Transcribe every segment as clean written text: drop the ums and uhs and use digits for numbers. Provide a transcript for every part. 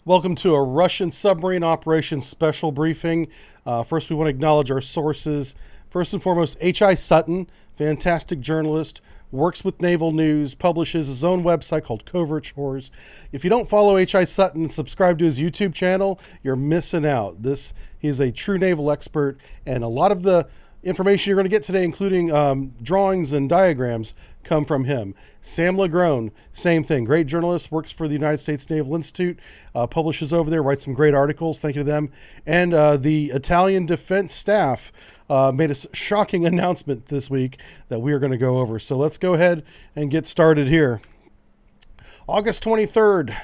Welcome to a Russian submarine operations special briefing. First, we want to acknowledge our sources. First and foremost, H.I. Sutton, fantastic journalist, works with naval news, publishes his own website called Covert Shores. If you don't follow H.I. Sutton and subscribe to his YouTube channel, you're missing out. He is a true naval expert, and a lot of the information you're going to get today, including drawings and diagrams, come from him. Sam Legrone, same thing. Great journalist, works for the United States Naval Institute, publishes over there, writes some great articles. Thank you to them. And the Italian Defense Staff made a shocking announcement this week that we are going to go over. So let's go ahead and get started here. August 23rd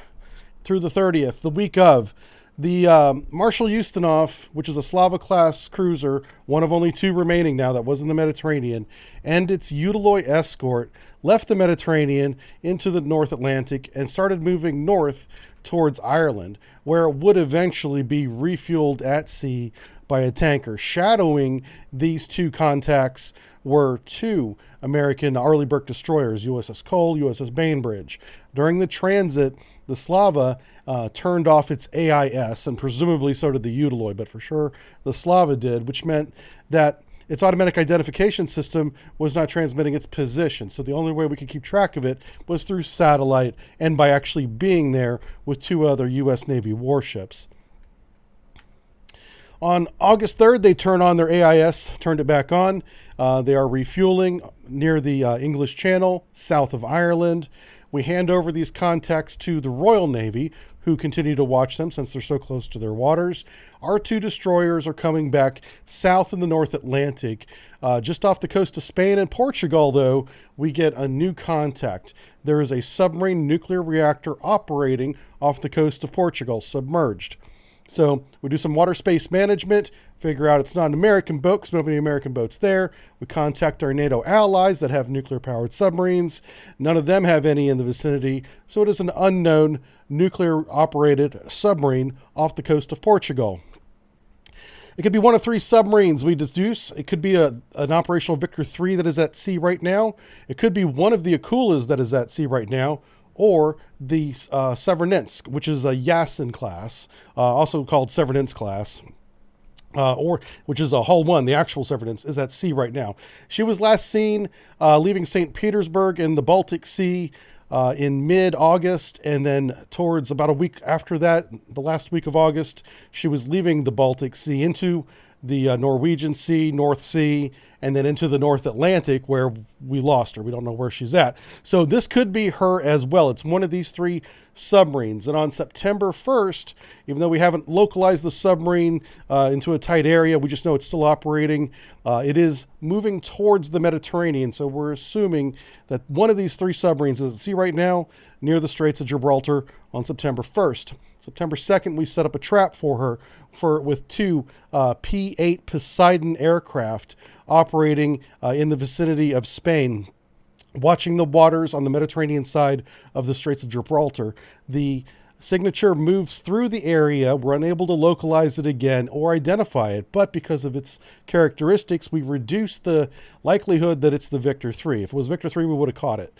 through the 30th, the week of, the Marshal Ustinov, which is a Slava-class cruiser, one of only two remaining now that was in the Mediterranean, and its Utiloy escort left the Mediterranean into the North Atlantic and started moving north towards Ireland, where it would eventually be refueled at sea by a tanker. Shadowing these two contacts were two American Arleigh Burke destroyers, USS Cole, USS Bainbridge. During the transit, the Slava turned off its AIS, and presumably so did the Utiloy, but for sure the Slava did, which meant that its automatic identification system was not transmitting its position. So the only way we could keep track of it was through satellite and by actually being there with two other U.S. Navy warships. On August 3rd, they turned on their AIS, turned it back on. They are refueling near the English Channel, south of Ireland. We hand over these contacts to the Royal Navy, who continue to watch them since they're so close to their waters. Our two destroyers are coming back south in the North Atlantic. Just off the coast of Spain and Portugal, though, we get a new contact. There is a submarine nuclear reactor operating off the coast of Portugal, submerged. So we do some water space management, figure out it's not an American boat because we don't have any American boats there. We contact our NATO allies that have nuclear-powered submarines. None of them have any in the vicinity, so it is an unknown nuclear-operated submarine off the coast of Portugal. It could be one of three submarines we deduce. It could be an operational Victor 3 that is at sea right now. It could be one of the Akulas that is at sea right now, or the Severodvinsk, which is a Yasen class, also called Severodvinsk class, or which is a Hull 1, the actual Severodvinsk, is at sea right now. She was last seen leaving St. Petersburg in the Baltic Sea in mid-August, and then towards about a week after that, the last week of August, she was leaving the Baltic Sea into the Norwegian Sea, North Sea, and then into the North Atlantic, where we lost her. We don't know where she's at. So this could be her as well. It's one of these three submarines. And on September 1st, even though we haven't localized the submarine into a tight area, we just know it's still operating. It is moving towards the Mediterranean. So we're assuming that one of these three submarines is at sea right now near the Straits of Gibraltar on September 1st. September 2nd, we set up a trap for her with two P-8 Poseidon aircraft operating in the vicinity of Spain, watching the waters on the Mediterranean side of the Straits of Gibraltar. The signature moves through the area. We're unable to localize it again or identify it, but because of its characteristics, we reduce the likelihood that it's the Victor 3. If it was Victor 3, we would have caught it.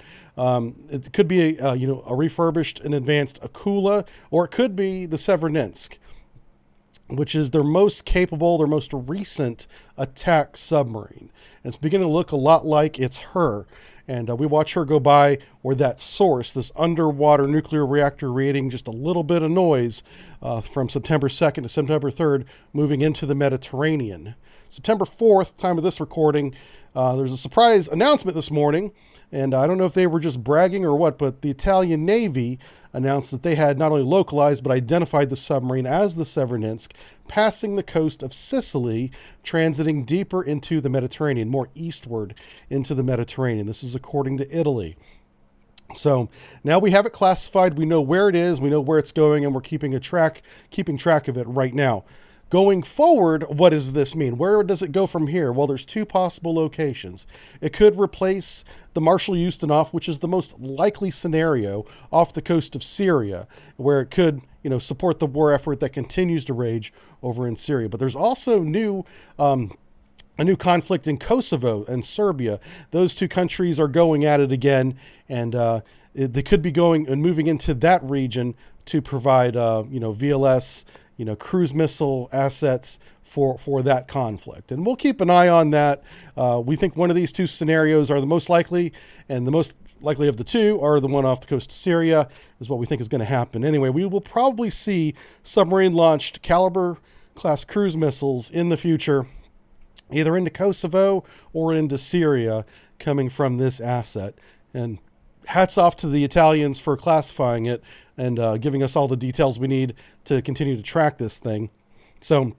It could be a refurbished and advanced Akula, or it could be the Severodvinsk, which is their most capable, their most recent attack submarine. And it's beginning to look a lot like it's her. And we watch her go by where that source, this underwater nuclear reactor creating just a little bit of noise from September 2nd to September 3rd, moving into the Mediterranean. September 4th, time of this recording, there's a surprise announcement this morning. And I don't know if they were just bragging or what, but the Italian Navy announced that they had not only localized but identified the submarine as the Severodvinsk, passing the coast of Sicily, transiting deeper into the Mediterranean, more eastward into the Mediterranean. This is according to Italy. So now we have it classified. We know where it is. We know where it's going, and we're keeping track of it right now. Going forward, what does this mean? Where does it go from here? Well, there's two possible locations. It could replace the Marshal Ustinov, which is the most likely scenario, off the coast of Syria, where it could, support the war effort that continues to rage over in Syria. But there's also a new conflict in Kosovo and Serbia. Those two countries are going at it again, and they could be going and moving into that region to provide, VLS, cruise missile assets for that conflict. And we'll keep an eye on that. We think one of these two scenarios are the most likely, and the most likely of the two are the one off the coast of Syria, is what we think is going to happen. Anyway, we will probably see submarine-launched Kalibr class cruise missiles in the future, either into Kosovo or into Syria, coming from this asset. And hats off to the Italians for classifying it and giving us all the details we need to continue to track this thing. So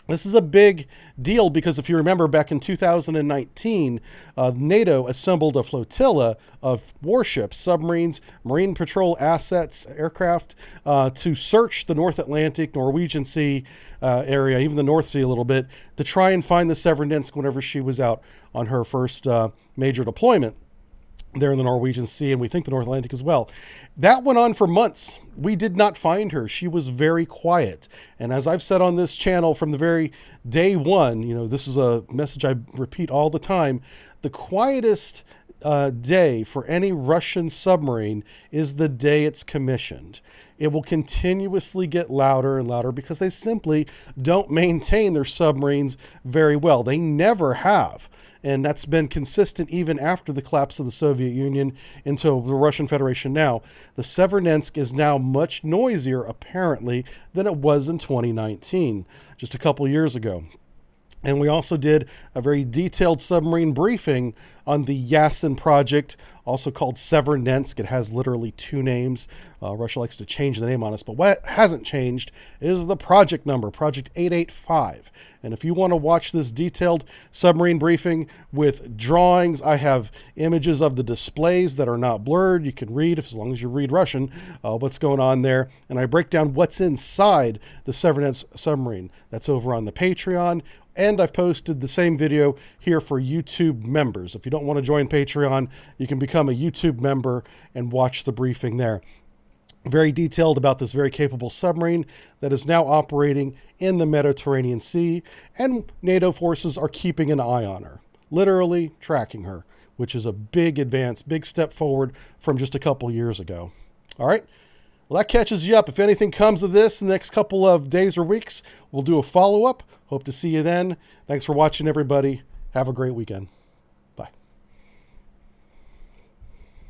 this is a big deal because if you remember back in 2019, NATO assembled a flotilla of warships, submarines, marine patrol assets, aircraft, to search the North Atlantic, Norwegian Sea area, even the North Sea a little bit, to try and find the Severodvinsk whenever she was out on her first major deployment there in the Norwegian Sea, and we think the North Atlantic as well. That went on for months. We did not find her. She was very quiet. And as I've said on this channel from the very day one, this is a message I repeat all the time, the quietest day for any Russian submarine is the day it's commissioned. It will continuously get louder and louder because they simply don't maintain their submarines very well. They never have. And that's been consistent even after the collapse of the Soviet Union into the Russian Federation now. The Severodvinsk is now much noisier, apparently, than it was in 2019, just a couple years ago. And we also did a very detailed submarine briefing on the Yasen project, also called Severodvinsk. It has literally two names. Russia likes to change the name on us, but what hasn't changed is the project number, Project 885. And if you want to watch this detailed submarine briefing with drawings, I have images of the displays that are not blurred. You can read, as long as you read Russian, what's going on there. And I break down what's inside the Severodvinsk submarine. That's over on the Patreon. And I've posted the same video here for YouTube members. If you don't want to join Patreon, you can become a YouTube member and watch the briefing there. Very detailed about this very capable submarine that is now operating in the Mediterranean Sea, and NATO forces are keeping an eye on her, literally tracking her, which is a big advance, big step forward from just a couple years ago. All right. Well, that catches you up. If anything comes of this in the next couple of days or weeks, we'll do a follow-up. Hope to see you then. Thanks for watching, everybody. Have a great weekend.